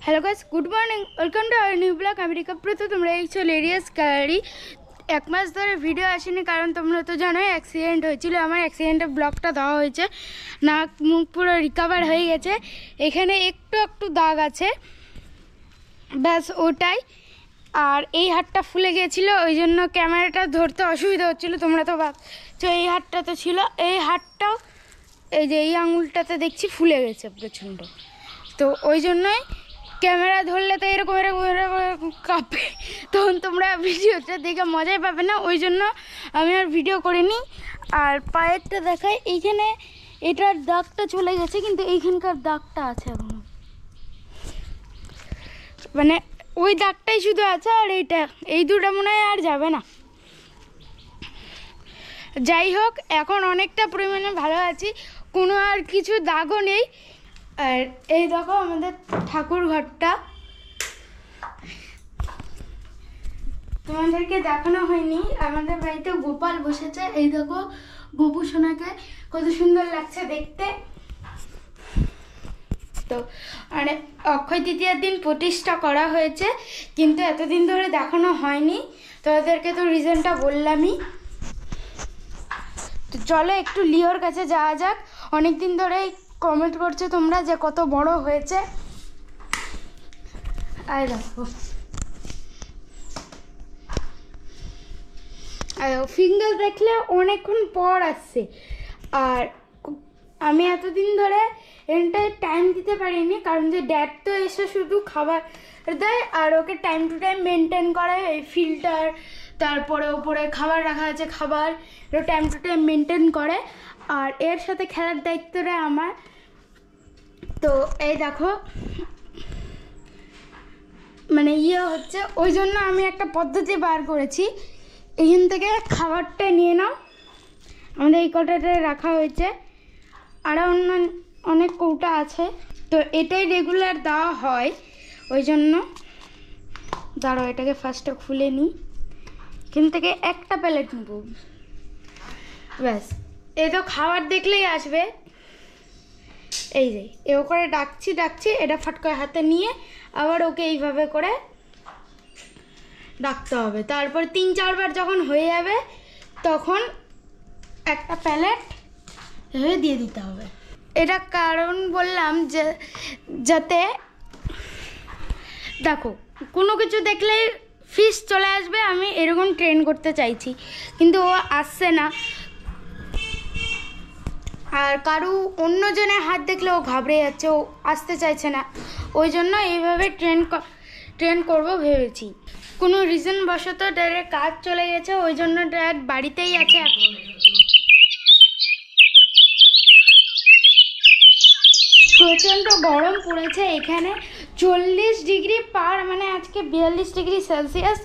Hello guys, good morning, welcome to our new blog. আমি রিকা প্রথম তোমরা দেখছো লেরিয়াস গ্যালারি। এক মাস ধরে ভিডিও আসেনি কারণ তোমরা তো জানোই অ্যাক্সিডেন্ট হয়েছিল। আমার অ্যাক্সিডেন্টের ব্লগটা দেওয়া হয়েছে, নাক মুখ পুরো রিকভার হয়ে গেছে। এখানে একটু একটু দাগ আছে, ব্যাস ওটাই। আর এই হাতটা ফুলে গিয়েছিল, ওই জন্য ক্যামেরাটা ধরতে অসুবিধা হচ্ছিলো। তোমরা তো ভাবছো এই হাতটা তো ছিল, এই হাতটাও এই যে এই আঙুলটাতে দেখছি ফুলে গেছে প্রচণ্ড। তো ওই জন্যই ক্যামেরা ধরলে তো এরকম এরকম এরকম কাঁপে, তখন তোমরা ভিডিওটা দেখে মজাই পাবে না। ওই জন্য আমি আর ভিডিও করিনি। আর পায়েরটা দেখাই, এইখানে এটার দাগটা চলে গেছে, কিন্তু এইখানকার দাগটা আছে এখনো, মানে ওই দাগটাই শুধু আছে। আর এই দুটো মনে হয় আর যাবে না। যাই হোক, এখন অনেকটা পরিমাণে ভালো আছি, কোনো আর কিছু দাগও নেই। আর এই দেখো আমাদের ঠাকুর ঘরটা, তোমাদেরকে দেখানো হয়নি। আমাদের বাড়িতে গোপাল বসেছে, এই দেখো গোপু সোনাকে কত সুন্দর লাগছে দেখতে। তো আর অক্ষয় তৃতীয়ার দিন প্রতিষ্ঠা করা হয়েছে, কিন্তু এতদিন ধরে দেখানো হয়নি। তোমাদেরকে তো রিজনটা বললামই। তো চলো একটু লিওর কাছে যাওয়া যাক। অনেক দিন ধরেই কমেন্ট করছে তোমরা যে কত বড় হয়েছে। আয় দেখো, ফিঙ্গার দেখলে অনেকক্ষণ পর আসছে। আর আমি এতদিন ধরে এটাই টাইম দিতে পারিনি, কারণ যে ড্যাড তো এসে শুধু খাবার দেয় আর ওকে টাইম টু টাইম মেনটেন করে। এই ফিল্টার, তারপরে ওপরে খাবার রাখা আছে, খাবার টাইম টু টাইম মেনটেন করে। আর এর সাথে খেলার দায়িত্বটা আমার। তো এই দেখো মানে হচ্ছে, ওই জন্য আমি একটা পদ্ধতি বার করেছি। এইখান থেকে খাবারটা নিয়ে নাও, আমাদের এই কৌটাটায় রাখা হয়েছে, আরও অনেক কৌটা আছে। তো এটাই রেগুলার দেওয়া হয়, ওই জন্য দাঁড়াও এটাকে ফার্স্টে খুলে নিই। এখান থেকে একটা প্লেট নেব, ব্যাস। এই তো খাবার দেখলেই আসবে। এই যে এ করে ডাকছি, এটা ফট করে হাতে নিয়ে আবার ওকে এইভাবে করে ডাকতে হবে। তারপর 3-4 বার যখন হয়ে যাবে তখন একটা প্যালেট এভাবে দিয়ে দিতে হবে। এটা কারণ বললাম যে যাতে দেখো কোনো কিছু দেখলেই ফিস চলে আসবে, আমি এরকম ট্রেন করতে চাইছি, কিন্তু ও আসছে না। আর কারু অন্যজনের হাত দেখলে ও ঘাবড়ে যাচ্ছে, ও আসতে চাইছে না। ওই জন্য এইভাবে ট্রেন করব ভেবেছি। কোনো রিজন বশত ডাইরেক্ট কাজ চলে গেছে, ওই জন্য ডাইরেক্ট বাড়িতেই আছে এখন। প্রচণ্ড গরম পড়েছে এখানে, 40 ডিগ্রি পার, মানে আজকে 42 ডিগ্রি সেলসিয়াস।